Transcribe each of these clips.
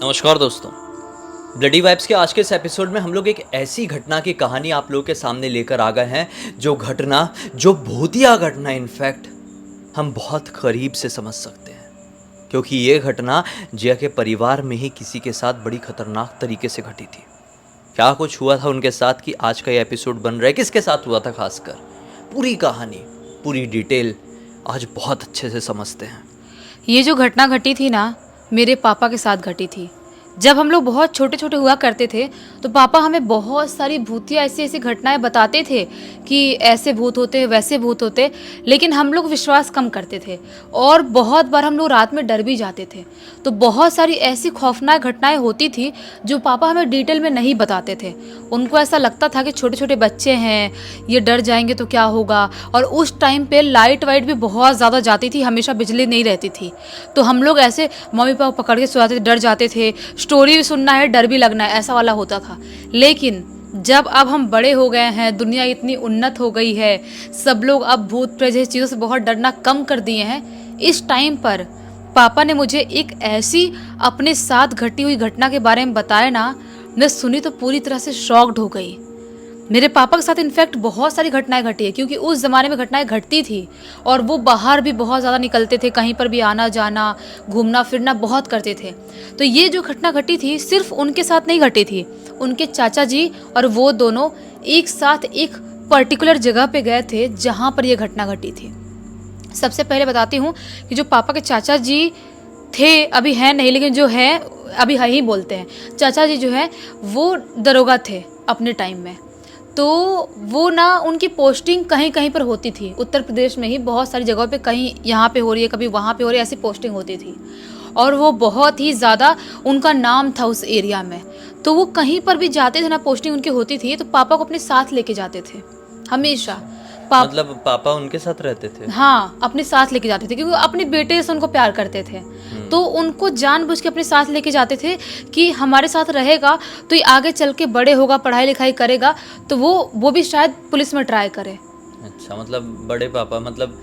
नमस्कार दोस्तों। Bloody vibes के आज के इस एपिसोड में हम लोग एक ऐसी घटना की कहानी आप लोगों के सामने लेकर आ गए हैं जो भूतिया घटना इनफैक्ट हम बहुत करीब से समझ सकते हैं, क्योंकि ये घटना जिया के परिवार में ही किसी के साथ बड़ी खतरनाक तरीके से घटी थी। क्या कुछ हुआ था उनके साथ कि आज का ये एपिसोड बन रहा है, किसके साथ हुआ था, खासकर पूरी कहानी पूरी डिटेल आज बहुत अच्छे से समझते हैं। ये जो घटना घटी थी ना, मेरे पापा के साथ घटी थी। जब हम लोग बहुत छोटे छोटे हुआ करते थे तो पापा हमें बहुत सारी भूतिया ऐसी ऐसी घटनाएं बताते थे कि ऐसे भूत होते वैसे भूत होते, लेकिन हम लोग विश्वास कम करते थे और बहुत बार हम लोग रात में डर भी जाते थे। तो बहुत सारी ऐसी खौफनाक घटनाएं होती थी जो पापा हमें डिटेल में नहीं बताते थे। उनको ऐसा लगता था कि छोटे छोटे बच्चे हैं, ये डर जाएंगे तो क्या होगा। और उस टाइम पे लाइट वाइट भी बहुत ज़्यादा जाती थी, हमेशा बिजली नहीं रहती थी। तो हम लोग ऐसे मम्मी पापा पकड़ के सो जाते थे, डर जाते थे, स्टोरी भी सुनना है डर भी लगना है, ऐसा वाला होता था। लेकिन जब अब हम बड़े हो गए हैं, दुनिया इतनी उन्नत हो गई है, सब लोग अब भूत प्रेत जैसी चीज़ों से बहुत डरना कम कर दिए हैं। इस टाइम पर पापा ने मुझे एक ऐसी अपने साथ घटी हुई घटना के बारे में बताया ना, मैं सुनी तो पूरी तरह से शॉक्ड हो गई। मेरे पापा के साथ इनफैक्ट बहुत सारी घटनाएं घटी है, क्योंकि उस ज़माने में घटनाएं घटती थी और वो बाहर भी बहुत ज़्यादा निकलते थे, कहीं पर भी आना जाना घूमना फिरना बहुत करते थे। तो ये जो घटना घटी थी सिर्फ उनके साथ नहीं घटी थी, उनके चाचा जी और वो दोनों एक साथ एक पर्टिकुलर जगह पे गए थे जहाँ पर यह घटना घटी थी। सबसे पहले बताती हूँ कि जो पापा के चाचा जी थे, अभी हैं नहीं, लेकिन जो है अभी है ही बोलते हैं, चाचा जी जो है वो दरोगा थे अपने टाइम में। तो वो ना उनकी पोस्टिंग कहीं कहीं पर होती थी, उत्तर प्रदेश में ही बहुत सारी जगहों पे, कहीं यहाँ पे हो रही है कभी वहाँ पे हो रही है, ऐसी पोस्टिंग होती थी। और वो बहुत ही ज़्यादा उनका नाम था उस एरिया में। तो वो कहीं पर भी जाते थे ना, पोस्टिंग उनकी होती थी, तो पापा को अपने साथ लेके जाते थे हमेशा। मतलब पापा उनके साथ रहते थे? हाँ, अपने साथ लेके जाते थे, क्योंकि अपने बेटे से उनको प्यार करते थे। तो उनको जानबूझ के अपने साथ लेके जाते थे कि हमारे साथ रहेगा तो ये आगे चल के बड़े होगा, पढ़ाई लिखाई करेगा, तो वो भी शायद पुलिस में ट्राई करे। अच्छा, मतलब बड़े पापा, मतलब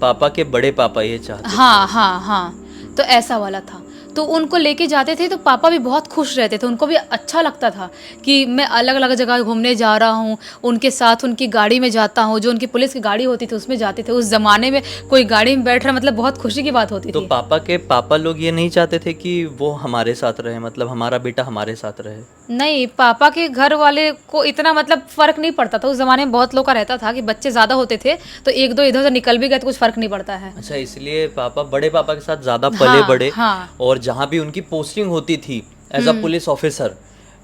पापा के बड़े पापा ये चाहते थे? हाँ हाँ हाँ, तो ऐसा वाला था। तो उनको लेके जाते थे तो पापा भी बहुत खुश रहते थे, उनको भी अच्छा लगता था कि मैं अलग अलग जगह घूमने जा रहा हूँ, उनके साथ उनकी गाड़ी में जाता हूँ, जो उनकी पुलिस की गाड़ी होती थी उसमें जाते थे। उस ज़माने में कोई गाड़ी में बैठ रहा, मतलब बहुत खुशी की बात होती तो थी। पापा के पापा लोग ये नहीं चाहते थे कि वो हमारे साथ रहे, मतलब हमारा बेटा हमारे साथ रहे? नहीं, पापा के घर वाले को इतना मतलब फ़र्क नहीं पड़ता था। उस ज़माने में बहुत लोग का रहता था कि बच्चे ज़्यादा होते थे तो एक दो इधर उधर निकल भी गए तो कुछ फ़र्क नहीं पड़ता है। अच्छा, इसलिए पापा बड़े पापा के साथ ज़्यादा पले हाँ बड़े। हाँ। और जहाँ भी उनकी पोस्टिंग होती थी एज अ पुलिस ऑफिसर,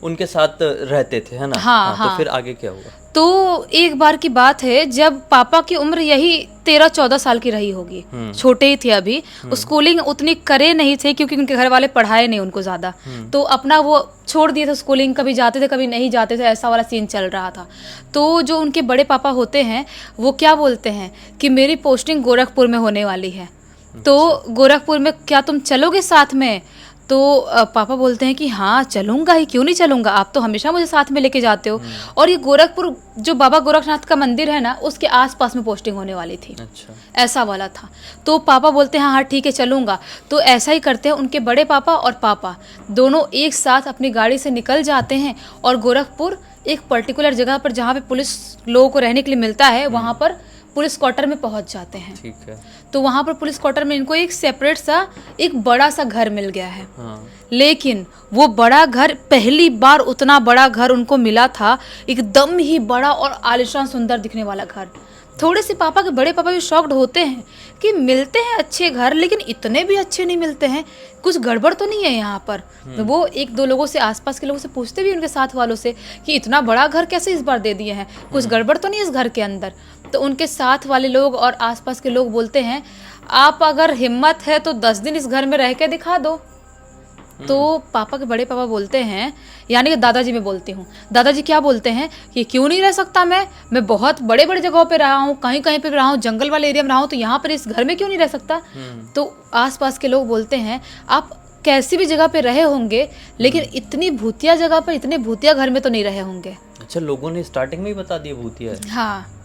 उनके साथ रहते थे, है ना? हाँ तो हाँ। फिर आगे क्या हुआ? तो एक बार की बात है जब पापा की उम्र यही 13-14 साल की रही होगी, छोटे ही थे अभी। स्कूलिंग उतनी करे नहीं थे क्योंकि उनके घर वाले पढ़ाए नहीं उनको ज़्यादा, तो अपना वो छोड़ दिए थे स्कूलिंग, कभी जाते थे कभी नहीं जाते थे, ऐसा वाला सीन चल रहा था। तो जो उनके बड़े पापा होते हैं वो क्या बोलते हैं कि मेरी पोस्टिंग गोरखपुर में होने वाली है, तो गोरखपुर में क्या तुम चलोगे साथ में? तो पापा बोलते हैं कि हाँ चलूँगा ही, क्यों नहीं चलूँगा, आप तो हमेशा मुझे साथ में लेके जाते हो। और ये गोरखपुर जो बाबा गोरखनाथ का मंदिर है ना, उसके आसपास में पोस्टिंग होने वाली थी। अच्छा, ऐसा वाला था। तो पापा बोलते हैं हाँ हाँ ठीक है चलूँगा। तो ऐसा ही करते हैं, उनके बड़े पापा और पापा दोनों एक साथ अपनी गाड़ी से निकल जाते हैं और गोरखपुर एक पर्टिकुलर जगह पर जहाँ पे पुलिस लोगों को रहने के लिए मिलता है, वहाँ पर पुलिस क्वार्टर में पहुँच जाते हैं। ठीक है। तो वहाँ पर पुलिस क्वार्टर में इनको एक सेपरेट सा एक बड़ा सा घर मिल गया है। हाँ। लेकिन वो बड़ा घर, पहली बार उतना बड़ा घर उनको मिला था, एकदम ही बड़ा और आलीशान सुंदर दिखने वाला घर। थोड़े से पापा के बड़े पापा भी शॉक्ड होते हैं कि मिलते हैं अच्छे घर, लेकिन इतने भी अच्छे नहीं मिलते हैं, कुछ गड़बड़ तो नहीं है यहाँ पर। तो वो एक दो लोगों से, आसपास के लोगों से पूछते भी, उनके साथ वालों से, कि इतना बड़ा घर कैसे इस बार दे दिए हैं, कुछ गड़बड़ तो नहीं इस घर के अंदर? तो उनके साथ वाले लोग और आसपास के लोग बोलते हैं आप अगर हिम्मत है तो 10 दिन इस घर में रह के दिखा दो। तो पापा के बड़े पापा बोलते हैं, यानी कि दादाजी मैं बोलती हूँ, दादाजी क्या बोलते हैं कि क्यों नहीं रह सकता मैं बहुत बड़े बड़े जगहों पे रहा हूँ, कहीं कहीं पे रहा हूँ, जंगल वाले एरिया में रहा हूँ, तो यहाँ पर इस घर में क्यों नहीं रह सकता? तो आसपास के लोग बोलते हैं आप कैसी भी जगह पे रहे होंगे, लेकिन इतनी भूतिया जगह पर, इतने भूतिया घर में तो नहीं रहे होंगे। अच्छा, लोगों ने स्टार्टिंग में ही बता दिया भूतिया है? हाँ।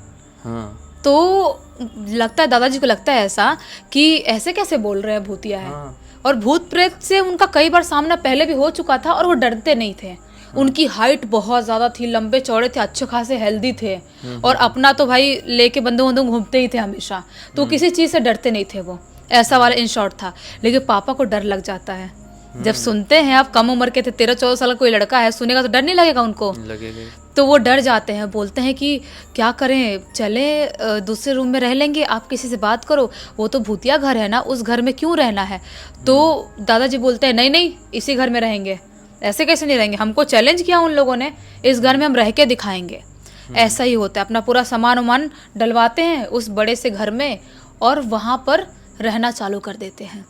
हाँ। तो लगता है दादाजी को लगता है ऐसा कि ऐसे कैसे बोल रहे हैं भूतिया है। हाँ। और भूत प्रेत से उनका कई बार सामना पहले भी हो चुका था और वो डरते नहीं थे। उनकी हाइट बहुत ज़्यादा थी, लंबे चौड़े थे, अच्छे खासे हेल्दी थे और अपना तो भाई लेके बंदूक बंदूक घूमते ही थे हमेशा, तो किसी चीज़ से डरते नहीं थे वो, ऐसा वाला इन शॉर्ट था। लेकिन पापा को डर लग जाता है जब सुनते हैं, आप कम उम्र के थे, 13-14 साल का कोई लड़का है, सुनेगा तो डर नहीं लगेगा उनको? लगेगा। तो वो डर जाते हैं, बोलते हैं कि क्या करें, चले दूसरे रूम में रह लेंगे, आप किसी से बात करो, वो तो भूतिया घर है ना, उस घर में क्यों रहना है। तो दादाजी बोलते हैं नहीं नहीं, इसी घर में रहेंगे। ऐसे कैसे नहीं रहेंगे, हमको चैलेंज किया उन लोगों ने, इस घर में हम रह के दिखाएंगे। ऐसा ही होता है, अपना पूरा सामान वामान डलवाते हैं उस बड़े से घर में और वहाँ पर रहना चालू कर देते हैं।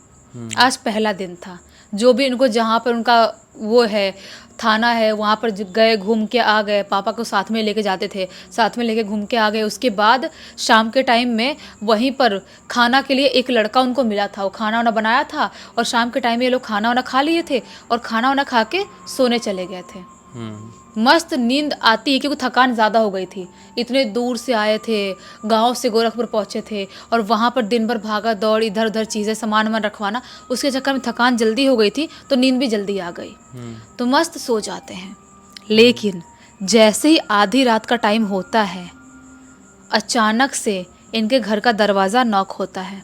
आज पहला दिन था, जो भी इनको जहाँ पर उनका वो है थाना है, वहाँ पर गए, घूम के आ गए, पापा को साथ में लेके जाते थे, साथ में लेके घूम के आ गए। उसके बाद शाम के टाइम में वहीं पर खाना के लिए एक लड़का उनको मिला था, वो खाना वाना बनाया था और शाम के टाइम में ये लोग खाना वाना खा लिए थे और खाना वाना खा के सोने चले गए थे। मस्त नींद आती है क्योंकि थकान ज़्यादा हो गई थी, इतने दूर से आए थे, गांव से गोरखपुर पहुंचे थे और वहाँ पर दिन भर भागा दौड़, इधर उधर चीज़ें सामान वामान रखवाना, उसके चक्कर में थकान जल्दी हो गई थी तो नींद भी जल्दी आ गई, तो मस्त सो जाते हैं। लेकिन जैसे ही आधी रात का टाइम होता है, अचानक से इनके घर का दरवाज़ा नॉक होता है।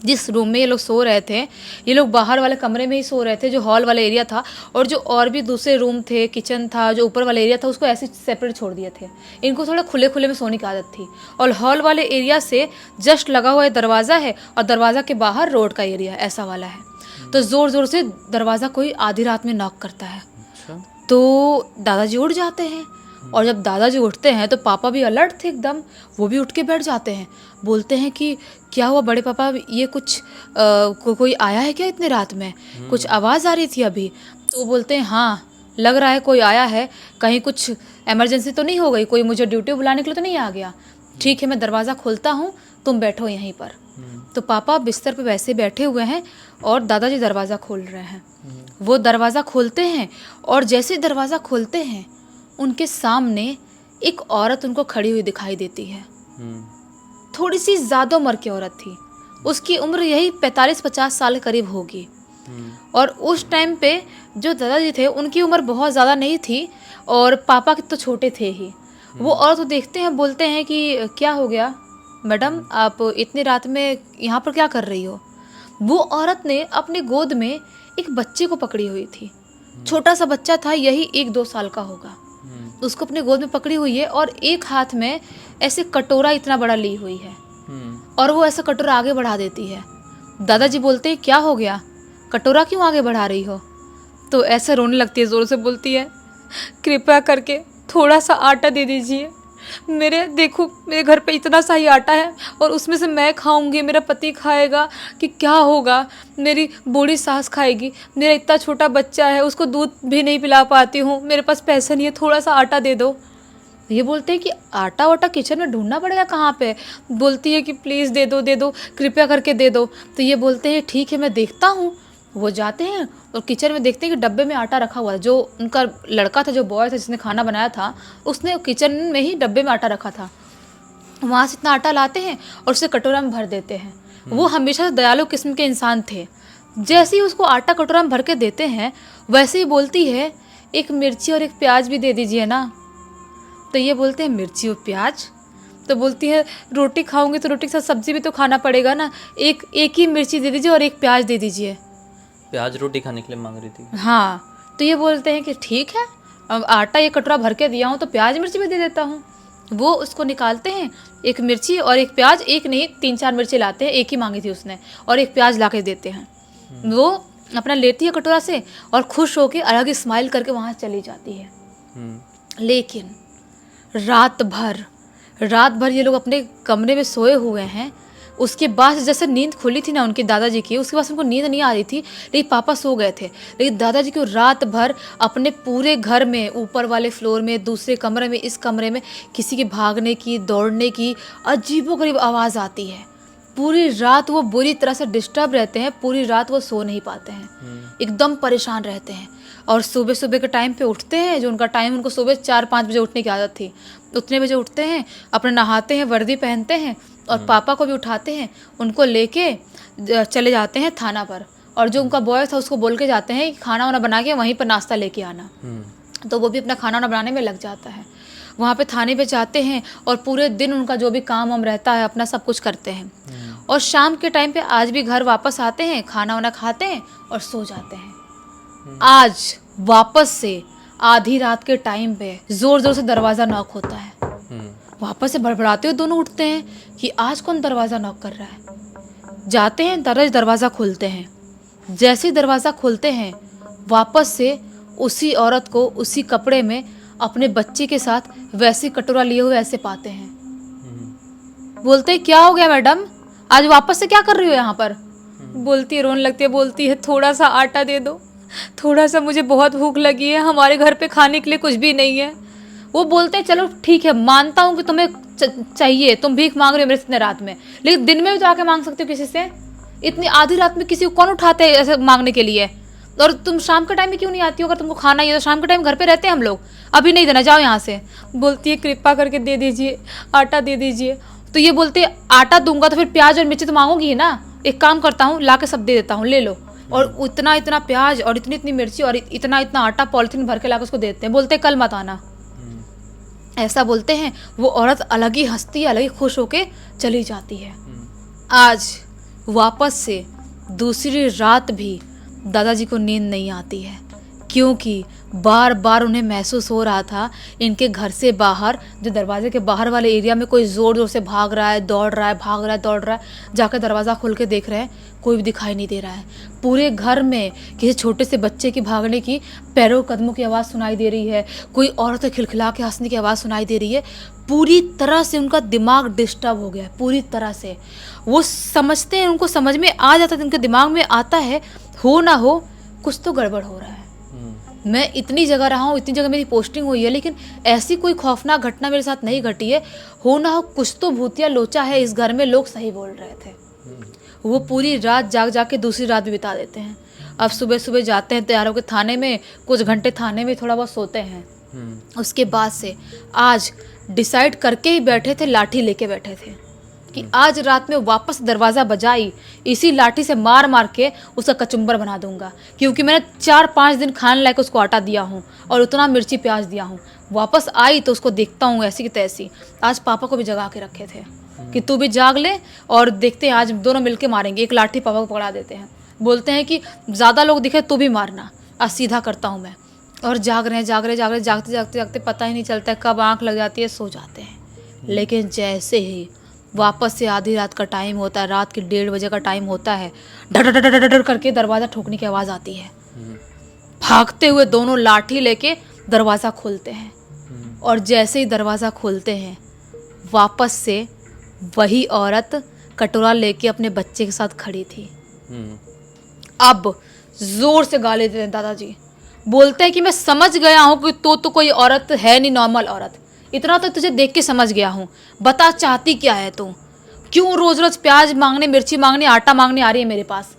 जिस रूम में ये लोग सो रहे थे, ये लोग बाहर वाले कमरे में ही सो रहे थे, जो हॉल वाला एरिया था, और जो और भी दूसरे रूम थे, किचन था, जो ऊपर वाला एरिया था, उसको ऐसे सेपरेट छोड़ दिए थे। इनको थोड़ा खुले खुले में सोने की आदत थी और हॉल वाले एरिया से जस्ट लगा हुआ दरवाज़ा है और दरवाज़ा के बाहर रोड का एरिया ऐसा वाला है। तो ज़ोर ज़ोर से दरवाज़ा कोई आधी रात में नॉक करता है। तो दादाजी उठ जाते हैं और जब दादाजी उठते हैं तो पापा भी अलर्ट थे एकदम, वो भी उठ के बैठ जाते हैं, बोलते हैं कि क्या हुआ बड़े पापा, ये कुछ कोई आया है क्या इतने रात में, कुछ आवाज़ आ रही थी अभी। तो बोलते हैं हाँ लग रहा है कोई आया है, कहीं कुछ इमरजेंसी तो नहीं हो गई, कोई मुझे ड्यूटी बुलाने के लिए तो नहीं आ गया। ठीक है मैं दरवाज़ा खोलता हूँ, तुम बैठो यहीं पर। तो पापा बिस्तर पे वैसे बैठे हुए हैं और दादाजी दरवाज़ा खोल रहे हैं। वो दरवाज़ा खोलते हैं और जैसे दरवाज़ा खोलते हैं उनके सामने एक औरत उनको खड़ी हुई दिखाई देती है। थोड़ी सी ज़्यादा उम्र की औरत थी, उसकी उम्र यही 45-50 साल के करीब होगी। और उस टाइम पे जो दादाजी थे उनकी उम्र बहुत ज़्यादा नहीं थी और पापा के तो छोटे थे ही। वो औरत को देखते हैं, बोलते हैं कि क्या हो गया मैडम, आप इतनी रात में यहाँ पर क्या कर रही हो। वो औरत ने अपने गोद में एक बच्चे को पकड़ी हुई थी, छोटा सा बच्चा था, यही 1-2 साल का होगा। उसको अपने गोद में पकड़ी हुई है और एक हाथ में ऐसे कटोरा इतना बड़ा ली हुई है और वो ऐसा कटोरा आगे बढ़ा देती है। दादाजी बोलते हैं क्या हो गया, कटोरा क्यों आगे बढ़ा रही हो। तो ऐसे रोने लगती है, ज़ोर से बोलती है कृपया करके थोड़ा सा आटा दे दीजिए, देखो मेरे घर पे इतना सा ही आटा है और उसमें से मैं खाऊंगी, मेरा पति खाएगा कि क्या होगा, मेरी बूढ़ी सास खाएगी, मेरा इतना छोटा बच्चा है उसको दूध भी नहीं पिला पाती हूँ, मेरे पास पैसा नहीं है, थोड़ा सा आटा दे दो। ये बोलते हैं कि आटा वाटा किचन में ढूंढना पड़ेगा कहाँ पे। बोलती है कि प्लीज़ दे दो कृपया करके दे दो। तो ये बोलते हैं ठीक है मैं देखता हूँ। वो जाते हैं और किचन में देखते हैं कि डब्बे में आटा रखा हुआ है। जो उनका लड़का था, जो बॉय था जिसने खाना बनाया था, उसने किचन में ही डब्बे में आटा रखा था। वहाँ से इतना आटा लाते हैं और उसे कटोरा में भर देते हैं। वो हमेशा दयालु किस्म के इंसान थे। जैसे ही उसको आटा कटोरा में भर के देते हैं वैसे ही बोलती है एक मिर्ची और एक प्याज भी दे दीजिए ना। तो ये बोलते हैं मिर्ची और प्याज। तो बोलती है रोटी खाऊंगी तो रोटी के साथ सब्जी भी तो खाना पड़ेगा ना, एक ही मिर्ची दे दीजिए और एक प्याज दे दीजिए। प्याज रोटी खाने के लिए मांग रही थी। हाँ, तो ये बोलते हैं कि ठीक है, अब आटा ये कटोरा भर के दिया हूँ तो प्याज मिर्ची भी दे देता हूँ। वो उसको निकालते हैं, एक मिर्ची और एक प्याज, एक नहीं 3-4 मिर्ची लाते हैं, एक ही मांगी थी उसने, और एक प्याज ला के देते हैं। वो अपना लेती है कटोरा से और खुश होकर अलग ही स्माइल करके वहाँ चली जाती है। लेकिन रात भर ये लोग अपने कमरे में सोए हुए हैं। उसके बाद जैसे नींद खुली थी ना उनके दादाजी की, उसके बाद उनको नींद नहीं आ रही थी, लेकिन पापा सो गए थे। लेकिन दादाजी को रात भर अपने पूरे घर में, ऊपर वाले फ्लोर में, दूसरे कमरे में, इस कमरे में किसी के भागने की, दौड़ने की अजीबोगरीब आवाज़ आती है। पूरी रात वो बुरी तरह से डिस्टर्ब रहते हैं, पूरी रात वो सो नहीं पाते हैं, एकदम परेशान रहते हैं। और सुबह सुबह के टाइम पे उठते हैं, जो उनका टाइम, उनको सुबह 4-5 बजे उठने की आदत थी, उतने बजे उठते हैं, अपने नहाते हैं, वर्दी पहनते हैं और पापा को भी उठाते हैं, उनको लेके चले जाते हैं थाना पर। और जो उनका बॉय था उसको बोल के जाते हैं कि खाना वाना बना के वहीं पर नाश्ता लेके आना। तो वो भी अपना खाना वाना बनाने में लग जाता है। वहाँ पे थाने पे जाते हैं और पूरे दिन उनका जो भी काम वाम रहता है अपना सब कुछ करते हैं। और शाम के टाइम पे आज भी घर वापस आते हैं, खाना वाना खाते हैं और सो जाते हैं। आज वापस से आधी रात के टाइम पे जोर जोर से दरवाज़ा नॉक होता है। वापस से भड़बड़ाते हुए दोनों उठते हैं कि आज कौन दरवाज़ा नॉक कर रहा है। जाते हैं, दरवाज़ा खोलते हैं। जैसे ही दरवाज़ा खोलते हैं वापस से उसी औरत को उसी कपड़े में अपने बच्चे के साथ वैसे कटोरा लिए हुए ऐसे पाते हैं। बोलते हैं क्या हो गया मैडम, आज वापस से क्या कर रही हो यहाँ पर। बोलती है, रोने लगती है, बोलती है थोड़ा सा आटा दे दो, थोड़ा सा, मुझे बहुत भूख लगी है, हमारे घर पे खाने के लिए कुछ भी नहीं है। वो बोलते हैं चलो ठीक है, मानता हूँ कि तुम्हें चाहिए, तुम भीख मांग रहे हो मेरे से इतने रात में, लेकिन दिन में भी तो आके मांग सकते हो किसी से। इतनी आधी रात में किसी को कौन उठाते है ऐसे मांगने के लिए। और तुम शाम के टाइम में क्यों नहीं आती हो, अगर तुमको खाना ही है तो शाम के टाइम घर पे रहते हैं हम लोग, अभी नहीं देना, जाओ यहाँ से। बोलती है कृपा करके दे दीजिए, आटा दे दीजिए। तो ये बोलते हैं आटा दूंगा तो फिर प्याज और मिर्ची तो मांगोगी ही ना, एक काम करता हूँ ला के सब दे देता हूँ, ले लो। और इतना इतना प्याज और इतनी इतनी मिर्ची और इतना इतना आटा पॉलिथीन भर के ला के उसको देते हैं। बोलते हैं कल मत आना, ऐसा बोलते हैं। वो औरत अलग ही हंसती है, अलग ही खुश होके चली जाती है। आज वापस से दूसरी रात भी दादाजी को नींद नहीं आती है, क्योंकि बार बार उन्हें महसूस हो रहा था इनके घर से बाहर, जो दरवाजे के बाहर वाले एरिया में कोई ज़ोर ज़ोर से भाग रहा है, दौड़ रहा है, भाग रहा है, दौड़ रहा है। जाकर दरवाज़ा खोल के देख रहे हैं, कोई भी दिखाई नहीं दे रहा है। पूरे घर में किसी छोटे से बच्चे की भागने की, पैरों कदमों की आवाज़ सुनाई दे रही है, कोई औरत खिलखिला के हंसने की आवाज़ सुनाई दे रही है। पूरी तरह से उनका दिमाग डिस्टर्ब हो गया है, पूरी तरह से। वो समझते हैं, उनको समझ में आ जाता है, उनके दिमाग में आता है हो ना हो कुछ तो गड़बड़ हो रहा है। मैं इतनी जगह रहा हूँ, इतनी जगह मेरी पोस्टिंग हुई है, लेकिन ऐसी कोई खौफनाक घटना मेरे साथ नहीं घटी है। हो ना हो कुछ तो भूतिया लोचा है इस घर में, लोग सही बोल रहे थे। वो पूरी रात जाग जाग के दूसरी रात भी बिता देते हैं। अब सुबह सुबह जाते हैं तैयार होकर थाने में, कुछ घंटे थाने में थोड़ा बहुत सोते हैं। उसके बाद से आज डिसाइड करके ही बैठे थे, लाठी लेके बैठे थे कि आज रात में वापस दरवाज़ा बजाई, इसी लाठी से मार मार के उसका कचुम्बर बना दूंगा, क्योंकि मैंने 4-5 दिन खाने लायक उसको आटा दिया हूँ और उतना मिर्ची प्याज दिया हूँ। वापस आई तो उसको देखता हूँ ऐसी की तैसी। आज पापा को भी जगा के रखे थे कि तू भी जाग ले और देखते हैं, आज दोनों मिलके मारेंगे। एक लाठी पापा को पकड़ा देते हैं, बोलते हैं कि ज़्यादा लोग दिखे तो भी मारना, आज सीधा करता हूँ मैं। और जाग रहे हैं, जागते जागते पता ही नहीं चलता है कब आँख लग जाती है, सो जाते हैं। लेकिन जैसे ही वापस से आधी रात का टाइम होता है, रात के 1:30 बजे का टाइम होता है, डर करके दरवाज़ा ठोकने की आवाज़ आती है। भागते हुए दोनों लाठी लेके दरवाज़ा खोलते हैं। और जैसे ही दरवाज़ा खोलते हैं वापस से वही औरत कटोरा लेके अपने बच्चे के साथ खड़ी थी। अब जोर से गाली देते हैं दादाजी। बोलते हैं कि मैं समझ गया हूँ कि तो कोई औरत है नहीं, नॉर्मल औरत, इतना तो तुझे देख के समझ गया हूँ। बता चाहती क्या है तू, क्यों रोज रोज प्याज मांगने, मिर्ची मांगने, आटा मांगने आ रही है मेरे पास,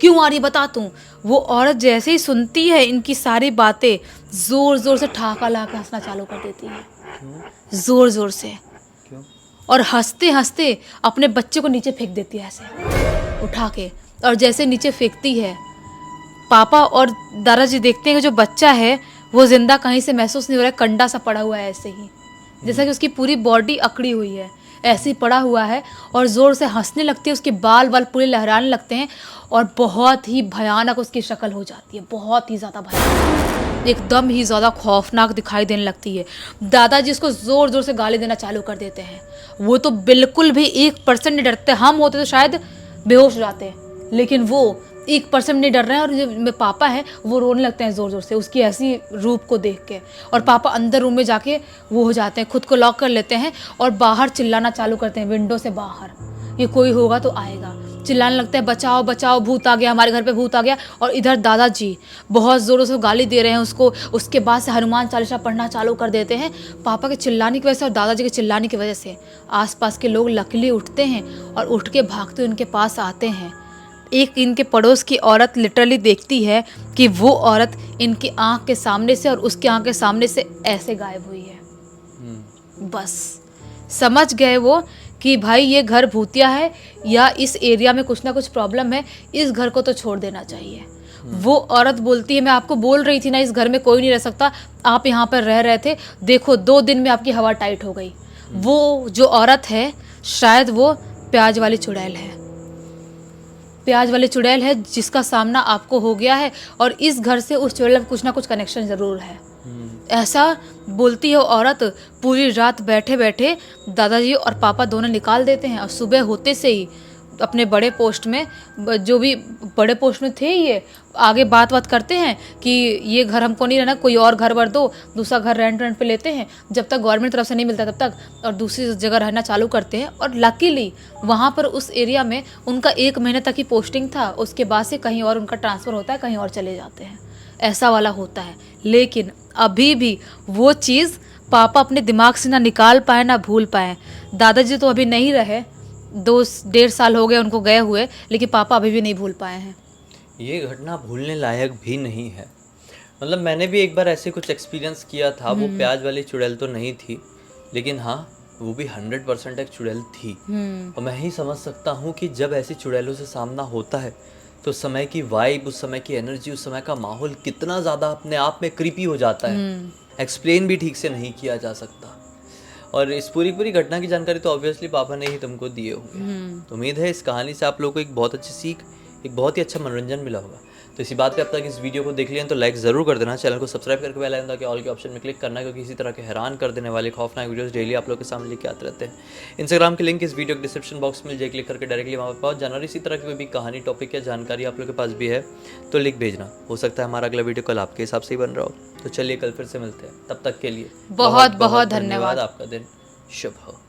क्यों आ रही बता तू। वो औरत जैसे ही सुनती है इनकी सारी बातें, जोर जोर से ठहाका ला के हंसना चालू कर देती है, जोर जोर से। और हंसते हंसते अपने बच्चे को नीचे फेंक देती है ऐसे उठा के। और जैसे नीचे फेंकती है, पापा और दादाजी देखते हैं कि जो बच्चा है वो जिंदा कहीं से महसूस नहीं हो रहा है, कंडा सा पड़ा हुआ है ऐसे ही, जैसा कि उसकी पूरी बॉडी अकड़ी हुई है, ऐसे ही पड़ा हुआ है। और ज़ोर से हंसने लगती है, उसके बाल पूरे लहराने लगते हैं और बहुत ही भयानक उसकी शक्ल हो जाती है, बहुत ही ज़्यादा भयानक, एकदम ही ज़्यादा खौफनाक दिखाई देने लगती है। दादाजी उसको ज़ोर ज़ोर से गाली देना चालू कर देते हैं। वो तो बिल्कुल भी 1% नहीं डरते, हम होते तो शायद बेहोश हो जाते, लेकिन वो 1% नहीं डर रहे हैं। और जो मेरे पापा हैं वो रोने लगते हैं ज़ोर ज़ोर से उसकी ऐसी रूप को देख के। और पापा अंदर रूम में जाके वो हो जाते हैं, खुद को लॉक कर लेते हैं और बाहर चिल्लाना चालू करते हैं, विंडो से बाहर, ये कोई होगा तो आएगा। चिल्लाने लगते हैं बचाओ बचाओ, भूत आ गया, हमारे घर पे भूत आ गया। और इधर दादाजी बहुत ज़ोरों से गाली दे रहे हैं उसको। उसके बाद से हनुमान चालीसा पढ़ना चालू कर देते हैं। पापा के चिल्लाने की वजह से और दादाजी के चिल्लाने की वजह से आसपास के लोग लकीली उठते हैं और उठ के भागते उनके पास आते हैं। एक इनके पड़ोस की औरत लिटरली देखती है कि वो औरत इनकी आंख के सामने से और उसकी आंख के सामने से ऐसे गायब हुई है। बस समझ गए वो कि भाई ये घर भूतिया है या इस एरिया में कुछ ना कुछ प्रॉब्लम है, इस घर को तो छोड़ देना चाहिए। वो औरत बोलती है, मैं आपको बोल रही थी ना इस घर में कोई नहीं रह सकता, आप यहाँ पर रह रहे थे, देखो 2 दिन में आपकी हवा टाइट हो गई। वो जो औरत है शायद वो प्याज वाली चुड़ैल है, प्याज वाली चुड़ैल है जिसका सामना आपको हो गया है, और इस घर से उस चुड़ैल का कुछ ना कुछ कनेक्शन ज़रूर है। ऐसा बोलती है वो औरत। पूरी रात बैठे बैठे दादाजी और पापा दोनों निकाल देते हैं, और सुबह होते से ही अपने बड़े पोस्ट में, जो भी बड़े पोस्ट में थे, ये आगे बात करते हैं कि ये घर हमको नहीं रहना, कोई और घर भर दो, दूसरा घर रेंट पे लेते हैं, जब तक गवर्नमेंट तरफ से नहीं मिलता तब तक, और दूसरी जगह रहना चालू करते हैं। और लकीली वहाँ पर उस एरिया में उनका 1 महीने तक ही पोस्टिंग था, उसके बाद से कहीं और उनका ट्रांसफ़र होता है, कहीं और चले जाते हैं, ऐसा वाला होता है। लेकिन अभी भी वो चीज़ पापा अपने दिमाग से ना निकाल पाए ना भूल पाए। दादाजी तो अभी नहीं रहे, 2-1.5 साल हो गए उनको गए हुए, लेकिन पापा अभी भी नहीं भूल पाए हैं। ये घटना भूलने लायक भी नहीं है। मतलब मैंने भी एक बार ऐसे कुछ एक्सपीरियंस किया था। वो प्याज वाली चुड़ैल तो नहीं थी, लेकिन हाँ वो भी 100% एक चुड़ैल थी। और मैं ही समझ सकता हूँ कि जब ऐसी चुड़ैलों से सामना होता है तो उस समय की वाइब, उस समय की एनर्जी, उस समय का माहौल कितना ज़्यादा अपने आप में क्रीपी हो जाता है, एक्सप्लेन भी ठीक से नहीं किया जा सकता। और इस पूरी घटना की जानकारी तो ऑब्वियसली पापा ने ही तुमको दिए होंगे। तो उम्मीद है इस कहानी से आप लोगों को एक बहुत अच्छी सीख, एक बहुत ही अच्छा मनोरंजन मिला होगा। तो इसी बात पे अब तक इस वीडियो को देख लिया तो लाइक ज़रूर कर देना, चैनल को सब्सक्राइब करके बेल आइकन के ऑल के ऑप्शन में क्लिक करना, क्योंकि इसी तरह के हैरान कर देने वाले खौफनाक वीडियोस डेली आप लोग के सामने लेके आते रहते हैं। इंस्टाग्राम के लिंक इस वीडियो के डिस्क्रिप्शन बॉक्स में मिल जाए, क्लिक करके डायरेक्टली वहाँ पर पहुँच जाना। और इसी तरह की कोई भी कहानी, टॉपिक या जानकारी आप लोग के पास भी है तो लिख भेजना, हो सकता है हमारा अगला वीडियो कल आपके हिसाब से ही बन रहा हो। तो चलिए कल फिर से मिलते हैं, तब तक के लिए बहुत बहुत धन्यवाद। आपका दिन शुभ हो।